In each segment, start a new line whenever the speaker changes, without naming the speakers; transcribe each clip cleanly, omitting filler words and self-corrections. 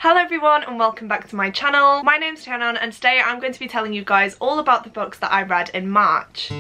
Hello everyone and welcome back to my channel. My name's Tianan and today I'm going to be telling you guys all about the books that I read in March.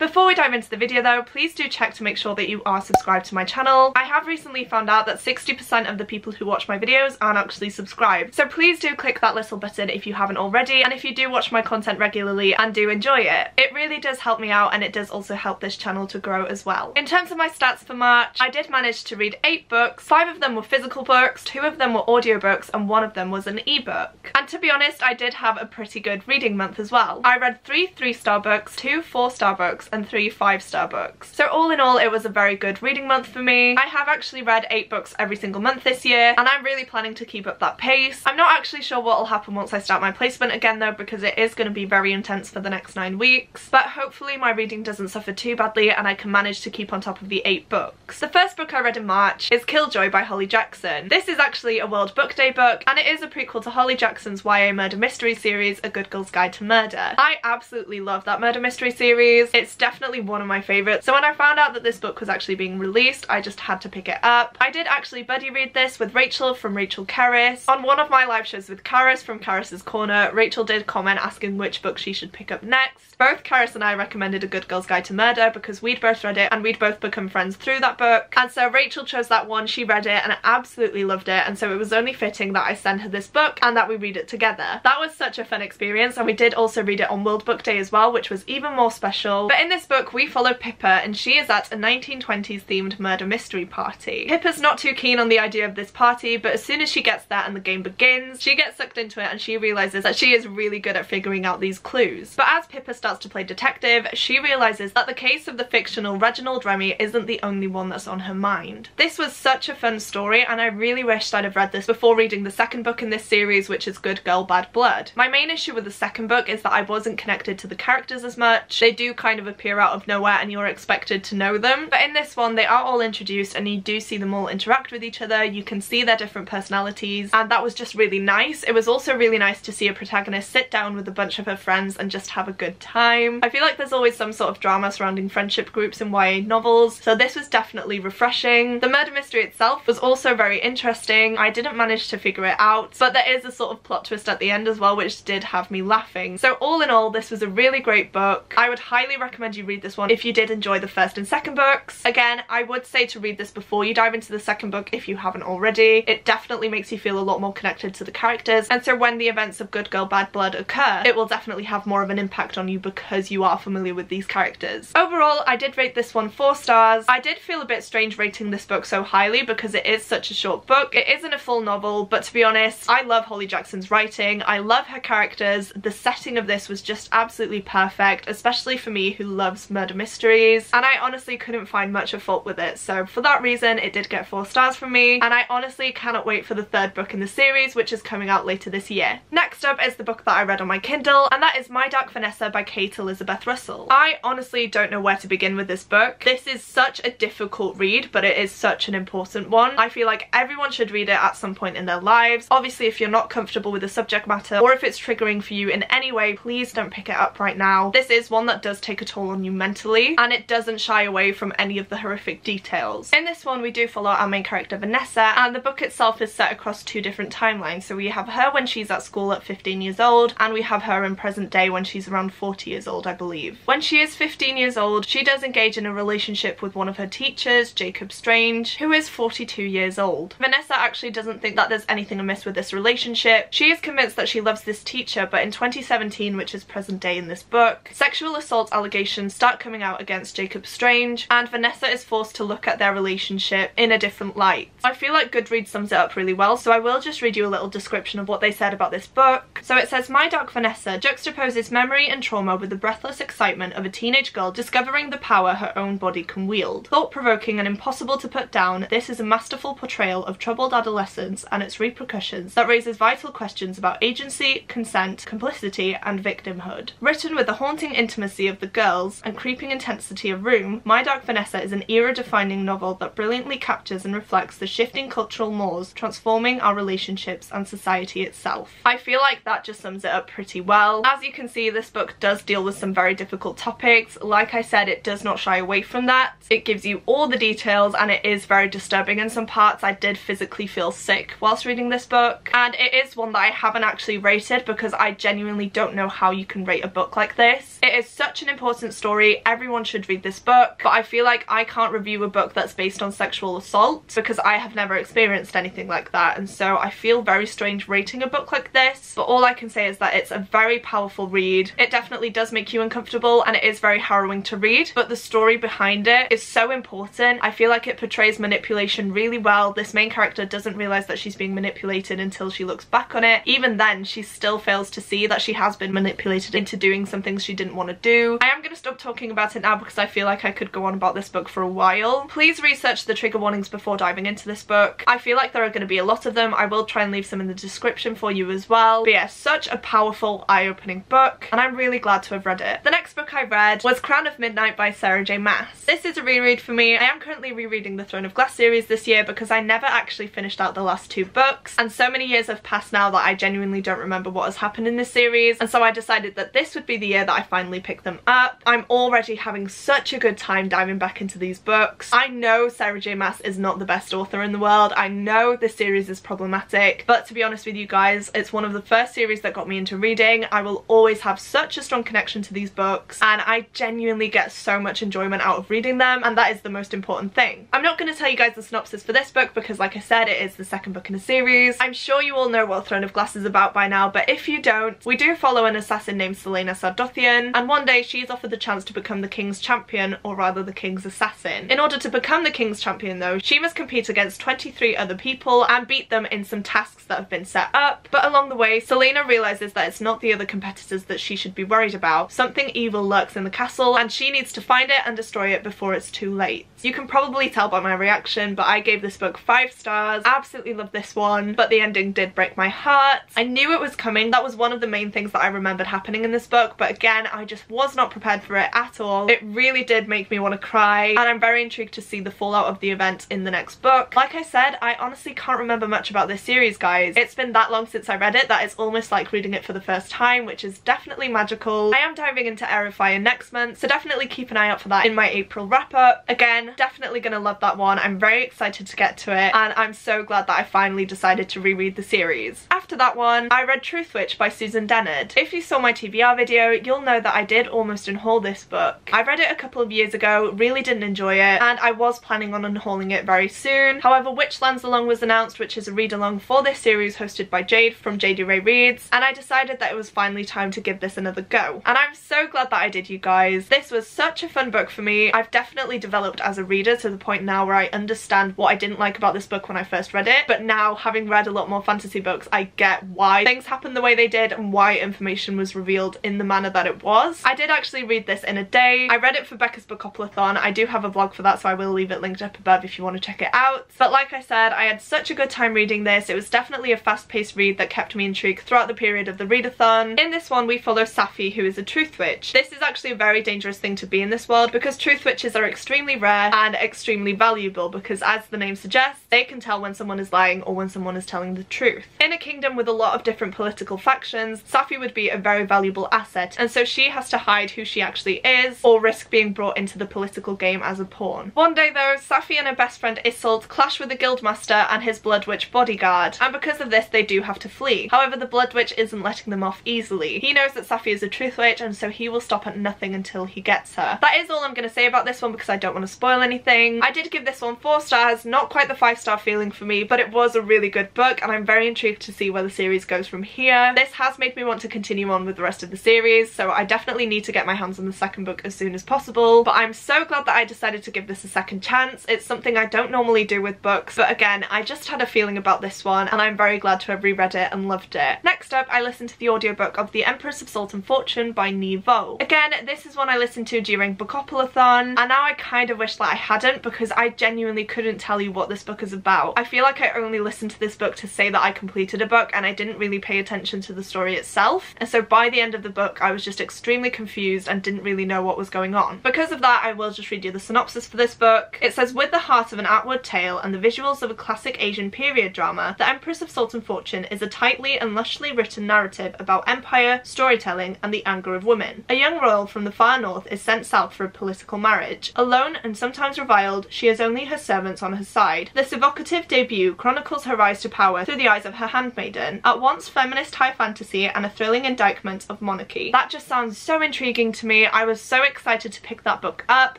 Before we dive into the video though, please do check to make sure that you are subscribed to my channel. I have recently found out that 60% of the people who watch my videos aren't actually subscribed. So please do click that little button if you haven't already, and if you do watch my content regularly and do enjoy it. It really does help me out and it does also help this channel to grow as well. In terms of my stats for March, I did manage to read 8 books. 5 of them were physical books, 2 of them were audiobooks, and 1 of them was an ebook. And to be honest, I did have a pretty good reading month as well. I read 3 3-star books, 2 4-star books, and 3 5-star books. So all in all, it was a very good reading month for me. I have actually read 8 books every single month this year, and I'm really planning to keep up that pace. I'm not actually sure what will happen once I start my placement again though, because it is going to be very intense for the next 9 weeks. But hopefully my reading doesn't suffer too badly and I can manage to keep on top of the 8 books. The first book I read in March is Killjoy by Holly Jackson. This is actually a World Book Day book, and it is a prequel to Holly Jackson's YA murder mystery series, A Good Girl's Guide to Murder. I absolutely love that murder mystery series. It's definitely one of my favourites. So when I found out that this book was actually being released, I just had to pick it up. I did actually buddy read this with Rachel from Rachel Karras. On one of my live shows with Karras from Karras's Corner, Rachel did comment asking which book she should pick up next. Both Karras and I recommended A Good Girl's Guide to Murder because we'd both read it and we'd both become friends through that book. And so Rachel chose that one, she read it and I absolutely loved it, and so it was only fitting that I send her this book and that we read it together. That was such a fun experience, and we did also read it on World Book Day as well, which was even more special. But in this book we follow Pippa, and she is at a 1920s themed murder mystery party. Pippa's not too keen on the idea of this party, but as soon as she gets there and the game begins, she gets sucked into it and she realises that she is really good at figuring out these clues. But as Pippa starts to play detective, she realises that the case of the fictional Reginald Remy isn't the only one that's on her mind. This was such a fun story, and I really wished I'd have read this before reading the second book in this series, which is Good Girl Bad Blood. My main issue with the second book is that I wasn't connected to the characters as much. They do kind of appear out of nowhere and you're expected to know them, but in this one they are all introduced and you do see them all interact with each other. You can see their different personalities, and that was just really nice. It was also really nice to see a protagonist sit down with a bunch of her friends and just have a good time. I feel like there's always some sort of drama surrounding friendship groups in YA novels, so this was definitely refreshing. The murder mystery itself was also very interesting. I didn't manage to figure it out, but there is a sort of plot twist at the end as well, which did have me laughing. So all in all, this was a really great book. I would highly recommend you read this one if you did enjoy the first and second books. Again, I would say to read this before you dive into the second book if you haven't already. It definitely makes you feel a lot more connected to the characters, and so when the events of Good Girl Bad Blood occur, it will definitely have more of an impact on you because you are familiar with these characters. Overall, I did rate this one 4 stars. I did feel a bit strange rating this book so highly because it is such a short book. It isn't a full novel, but to be honest, I love Holly Jackson's writing. I love her characters. The setting of this was just absolutely perfect, especially for me who loves murder mysteries, and I honestly couldn't find much of fault with it. So for that reason, it did get 4 stars from me, and I honestly cannot wait for the 3rd book in the series, which is coming out later this year. Next up is the book that I read on my Kindle, and that is My Dark Vanessa by Kate Elizabeth Russell. I honestly don't know where to begin with this book. This is such a difficult read, but it is such an important one. I feel like everyone should read it at some point in their lives. Obviously, if you're not comfortable with the subject matter, or if it's triggering for you in any way, please don't pick it up right now. This is one that does take a toll on you mentally, and it doesn't shy away from any of the horrific details. In this one, we do follow our main character Vanessa, and the book itself is set across 2 different timelines. So we have her when she's at school at 15 years old, and we have her in present day when she's around 40 years old, I believe. When she is 15 years old, she does engage in a relationship with one of her teachers, Jacob Strange, who is 42 years old. Vanessa actually doesn't think that there's anything amiss with this relationship. She is convinced that she loves this teacher, but in 2017, which is present day in this book, sexual assault allegations start coming out against Jacob Strange, and Vanessa is forced to look at their relationship in a different light. I feel like Goodreads sums it up really well, so I will just read you a little description of what they said about this book. So it says, My Dark Vanessa juxtaposes memory and trauma with the breathless excitement of a teenage girl discovering the power her own body can wield. Thought-provoking and impossible to put down, this is a masterful portrayal of troubled adolescence and its repercussions that raises vital questions about agency, consent, complicity, and victimhood. Written with the haunting intimacy of the girls walls and creeping intensity of room, My Dark Vanessa is an era-defining novel that brilliantly captures and reflects the shifting cultural mores transforming our relationships and society itself. I feel like that just sums it up pretty well. As you can see, this book does deal with some very difficult topics. Like I said, it does not shy away from that. It gives you all the details and it is very disturbing in some parts. I did physically feel sick whilst reading this book, and it is one that I haven't actually rated because I genuinely don't know how you can rate a book like this. It is such an important story. Everyone should read this book, but I feel like I can't review a book that's based on sexual assault because I have never experienced anything like that, and so I feel very strange rating a book like this. But all I can say is that it's a very powerful read. It definitely does make you uncomfortable and it is very harrowing to read, but the story behind it is so important. I feel like it portrays manipulation really well. This main character doesn't realise that she's being manipulated until she looks back on it. Even then, she still fails to see that she has been manipulated into doing some things she didn't want to do. I am going to stop talking about it now because I feel like I could go on about this book for a while. Please research the trigger warnings before diving into this book. I feel like there are going to be a lot of them. I will try and leave some in the description for you as well. But yeah, such a powerful, eye-opening book, and I'm really glad to have read it. The next book I read was Crown of Midnight by Sarah J Maas. This is a reread for me. I am currently rereading the Throne of Glass series this year because I never actually finished out the last two books, and so many years have passed now that I genuinely don't remember what has happened in this series, and so I decided that this would be the year that I finally picked them up. I'm already having such a good time diving back into these books. I know Sarah J Maas is not the best author in the world. I know this series is problematic, but to be honest with you guys, it's one of the first series that got me into reading. I will always have such a strong connection to these books, and I genuinely get so much enjoyment out of reading them, and that is the most important thing. I'm not going to tell you guys the synopsis for this book because, like I said, it is the second book in a series. I'm sure you all know what Throne of Glass is about by now, but if you don't, we do follow an assassin named Selena Sardothian, and one day she is offered the chance to become the king's champion, or rather the king's assassin. In order to become the king's champion though, she must compete against 23 other people and beat them in some tasks that have been set up, but along the way Selena realises that it's not the other competitors that she should be worried about. Something evil lurks in the castle and she needs to find it and destroy it before it's too late. You can probably tell by my reaction, but I gave this book 5 stars. Absolutely loved this one, but the ending did break my heart. I knew it was coming. That was one of the main things that I remembered happening in this book, but again, I just was not prepared for it at all. It really did make me want to cry, and I'm very intrigued to see the fallout of the event in the next book. Like I said, I honestly can't remember much about this series, guys. It's been that long since I read it that it's almost like reading it for the first time, which is definitely magical. I am diving into Heir of Fire next month, so definitely keep an eye out for that in my April wrap-up. Again, definitely gonna love that one. I'm very excited to get to it, and I'm so glad that I finally decided to reread the series. After that one, I read Truthwitch by Susan Dennard. If you saw my TBR video, you'll know that I did almost unhaul this book. I read it a couple of years ago, really didn't enjoy it, and I was planning on unhauling it very soon. However, Witchlands Along was announced, which is a read-along for this series hosted by Jade from JD Ray Reads, and I decided that it was finally time to give this another go. And I'm so glad that I did, you guys. This was such a fun book for me. I've definitely developed as a reader to the point now where I understand what I didn't like about this book when I first read it, but now, having read a lot more fantasy books, I get why things happened the way they did and why information was revealed in the manner that it was. I did actually read this in a day. I read it for Becca's Bookoplathon. I do have a vlog for that, so I will leave it linked up above if you want to check it out. But like I said, I had such a good time reading this. It was definitely a fast-paced read that kept me intrigued throughout the period of the readathon. In this one, we follow Safi, who is a Truthwitch. This is actually a very dangerous thing to be in this world because Truthwitches are extremely rare and extremely valuable because, as the name suggests, they can tell when someone is lying or when someone is telling the truth. In a kingdom with a lot of different political factions, Safi would be a very valuable asset, and so she has to hide who she actually is or risk being brought into the political game as a pawn. One day though, Safi and her best friend Iseult clash with the guildmaster and his Blood Witch bodyguard, and because of this they do have to flee. However, the Blood Witch isn't letting them off easily. He knows that Safi is a Truthwitch, and so he will stop at nothing until he gets her. That is all I'm going to say about this one because I don't want to spoil anything. I did give this one 4 stars, not quite the 5-star feeling for me, but it was a really good book and I'm very intrigued to see where the series goes from here. This has made me want to continue on with the rest of the series, so I definitely need to get my hands on the second book as soon as possible, but I'm so glad that I decided to give this a second chance. It's something I don't normally do with books, but again, I just had a feeling about this one and I'm very glad to have reread it and loved it. Next up, I listened to the audiobook of The Empress of Salt and Fortune by Nivo. Again, this is one I listened to during Bookoplathon, and now I kind of wish that I hadn't because I genuinely couldn't tell you what this book is about. I feel like I only listened to this book to say that I completed a book and I didn't really pay attention to the story itself, and so by the end of the book I was just extremely confused and didn't didn't really know what was going on. Because of that, I will just read you the synopsis for this book. It says, with the heart of an outward tale and the visuals of a classic Asian period drama, The Empress of Salt and Fortune is a tightly and lushly written narrative about empire, storytelling, and the anger of women. A young royal from the far north is sent south for a political marriage. Alone and sometimes reviled, she has only her servants on her side. This evocative debut chronicles her rise to power through the eyes of her handmaiden, at once feminist high fantasy and a thrilling indictment of monarchy. That just sounds so intriguing to me. I was so excited to pick that book up,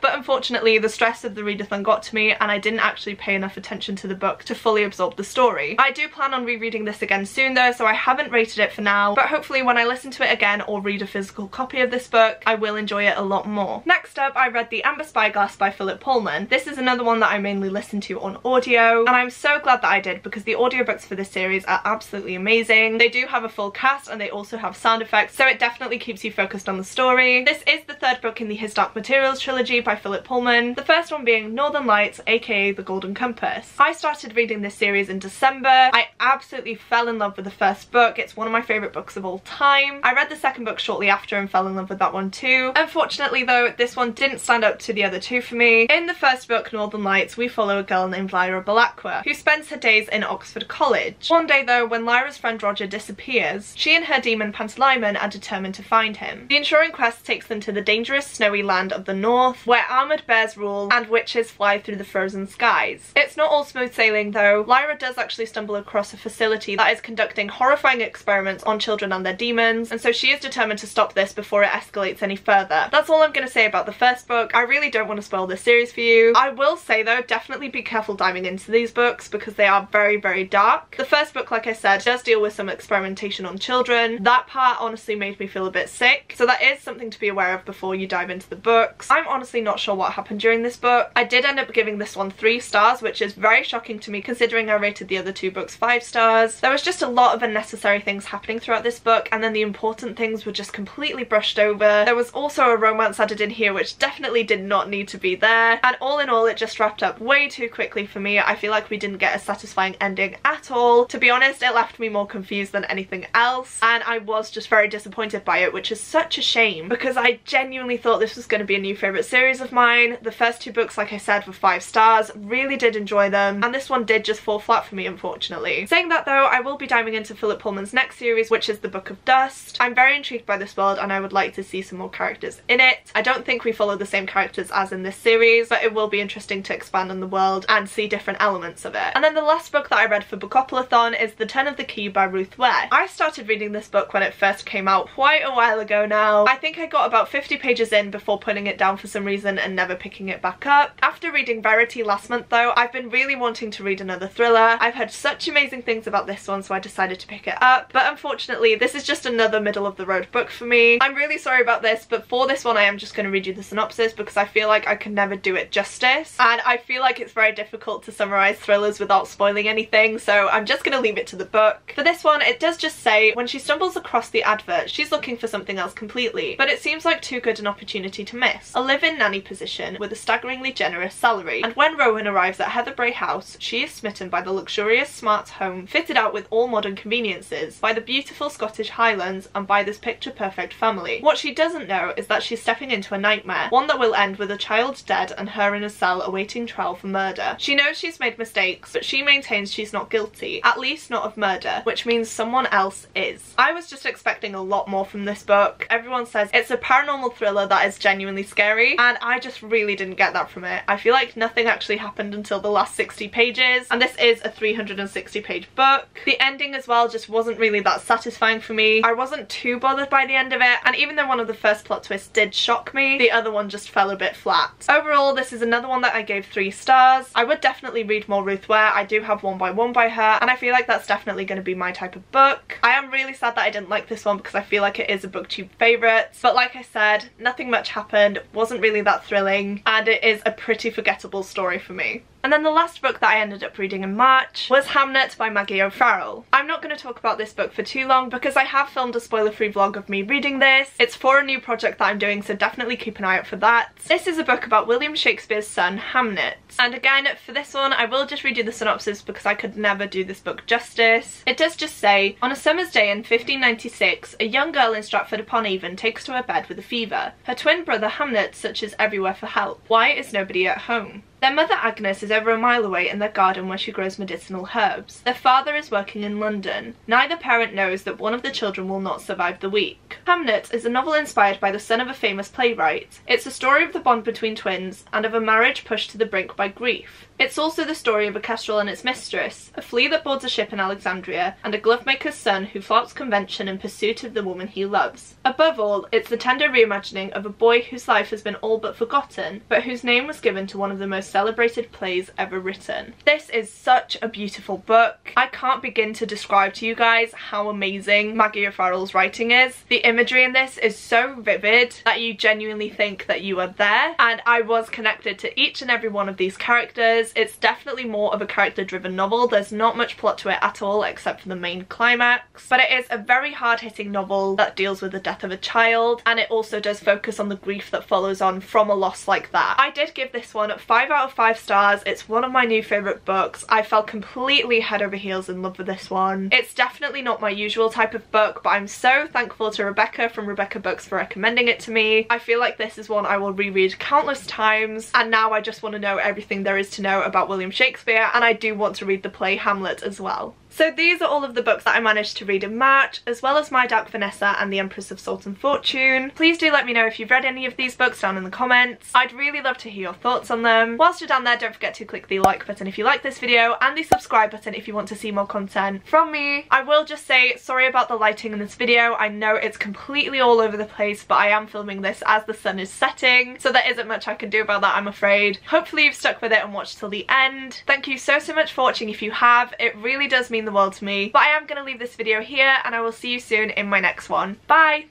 but unfortunately the stress of the readathon got to me and I didn't actually pay enough attention to the book to fully absorb the story. I do plan on rereading this again soon though, so I haven't rated it for now, but hopefully when I listen to it again or read a physical copy of this book, I will enjoy it a lot more. Next up, I read The Amber Spyglass by Philip Pullman. This is another one that I mainly listen to on audio, and I'm so glad that I did because the audiobooks for this series are absolutely amazing. They do have a full cast and they also have sound effects, so it definitely keeps you focused on the story. This is the third book in the His Dark Materials trilogy by Philip Pullman, the first one being Northern Lights, aka The Golden Compass. I started reading this series in December. I absolutely fell in love with the first book. It's one of my favourite books of all time. I read the second book shortly after and fell in love with that one too. Unfortunately though, this one didn't stand up to the other two for me. In the first book, Northern Lights, we follow a girl named Lyra Balakwa, who spends her days in Oxford College. One day though, when Lyra's friend Roger disappears, she and her demon Pantalaimon are determined to find him. The ensuring quest takes them to the dangerous snowy land of the north, where armoured bears rule and witches fly through the frozen skies. It's not all smooth sailing though. Lyra does actually stumble across a facility that is conducting horrifying experiments on children and their demons, and so she is determined to stop this before it escalates any further. That's all I'm going to say about the first book. I really don't want to spoil this series for you. I will say though, definitely be careful diving into these books because they are very, very dark. The first book, like I said, does deal with some experimentation on children. That part honestly made me feel a bit sick, so that is something to be aware of before you dive into the books. I'm honestly not sure what happened during this book. I did end up giving this one 3 stars, which is very shocking to me considering I rated the other 2 books 5 stars. There was just a lot of unnecessary things happening throughout this book, and then the important things were just completely brushed over. There was also a romance added in here which definitely did not need to be there, and all in all it just wrapped up way too quickly for me. I feel like we didn't get a satisfying ending at all. To be honest, it left me more confused than anything else, and I was just very disappointed by it, which is such a shame because I genuinely thought this was going to be a new favourite series of mine. The first 2 books, like I said, were 5 stars, really did enjoy them, and this one did just fall flat for me, unfortunately. Saying that though, I will be diving into Philip Pullman's next series, which is The Book of Dust. I'm very intrigued by this world and I would like to see some more characters in it. I don't think we follow the same characters as in this series, but it will be interesting to expand on the world and see different elements of it. And then the last book that I read for Bookopolython is The Turn of the Key by Ruth Ware. I started reading this book when it first came out quite a while ago now. I think I got about 50 pages in before putting it down for some reason and never picking it back up. After reading Verity last month though, I've been really wanting to read another thriller. I've heard such amazing things about this one, so I decided to pick it up, but unfortunately this is just another middle of the road book for me. I'm really sorry about this, but for this one I am just going to read you the synopsis because I feel like I can never do it justice, and I feel like it's very difficult to summarise thrillers without spoiling anything, so I'm just going to leave it to the book. For this one, it does just say, when she stumbles across the advert, she's looking for something else completely, but it seems like too good an opportunity to miss. A live-in nanny position with a staggeringly generous salary, and when Rowan arrives at Heatherbray House, she is smitten by the luxurious smart home fitted out with all modern conveniences, by the beautiful Scottish Highlands, and by this picture-perfect family. What she doesn't know is that she's stepping into a nightmare, one that will end with a child dead and her in a cell awaiting trial for murder. She knows she's made mistakes, but she maintains she's not guilty, at least not of murder, which means someone else is. I was just expecting a lot more from this book. Everyone says it's a paranormal thriller that is genuinely scary, and I just really didn't get that from it. I feel like nothing actually happened until the last 60 pages, and this is a 360 page book. The ending as well just wasn't really that satisfying for me. I wasn't too bothered by the end of it, and even though one of the first plot twists did shock me, the other one just fell a bit flat. Overall, this is another one that I gave 3 stars. I would definitely read more Ruth Ware. I do have One by One by her, and I feel like that's definitely going to be my type of book. I am really sad that I didn't like this one because I feel like it is a booktube favourite, but like I said, nothing much happened, wasn't really that thrilling, and it is a pretty forgettable story for me. And then the last book that I ended up reading in March was Hamnet by Maggie O'Farrell. I'm not going to talk about this book for too long because I have filmed a spoiler-free vlog of me reading this. It's for a new project that I'm doing, so definitely keep an eye out for that. This is a book about William Shakespeare's son, Hamnet. And again, for this one, I will just read you the synopsis because I could never do this book justice. It does just say, on a summer's day in 1596, a young girl in Stratford-upon-Avon takes to her bed with a fever. Her twin brother Hamnet searches everywhere for help. Why is nobody at home? Their mother Agnes is over a mile away in their garden where she grows medicinal herbs. Their father is working in London. Neither parent knows that one of the children will not survive the week. Hamnet is a novel inspired by the son of a famous playwright. It's a story of the bond between twins and of a marriage pushed to the brink by grief. It's also the story of a kestrel and its mistress, a flea that boards a ship in Alexandria, and a glovemaker's son who flouts convention in pursuit of the woman he loves. Above all, it's the tender reimagining of a boy whose life has been all but forgotten, but whose name was given to one of the most celebrated plays ever written. This is such a beautiful book. I can't begin to describe to you guys how amazing Maggie O'Farrell's writing is. The imagery in this is so vivid that you genuinely think that you are there, and I was connected to each and every one of these characters. It's definitely more of a character-driven novel. There's not much plot to it at all except for the main climax, but it is a very hard-hitting novel that deals with the death of a child, and it also does focus on the grief that follows on from a loss like that. I did give this one 5 out of 5 stars. It's one of my new favourite books. I fell completely head over heels in love with this one. It's definitely not my usual type of book, but I'm so thankful to Rebecca from Rebecca Books for recommending it to me. I feel like this is one I will reread countless times, and now I just want to know everything there is to know about William Shakespeare, and I do want to read the play Hamlet as well. So these are all of the books that I managed to read in March, as well as my Dark Vanessa and the Empress of Salt and Fortune. Please do let me know if you've read any of these books down in the comments. I'd really love to hear your thoughts on them. Whilst you're down there, don't forget to click the like button if you like this video, and the subscribe button if you want to see more content from me. I will just say sorry about the lighting in this video. I know it's completely all over the place, but I am filming this as the sun is setting, so there isn't much I can do about that, I'm afraid. Hopefully you've stuck with it and watched till the end. Thank you so much for watching if you have. It really does mean the world to me. But I am going to leave this video here, and I will see you soon in my next one. Bye!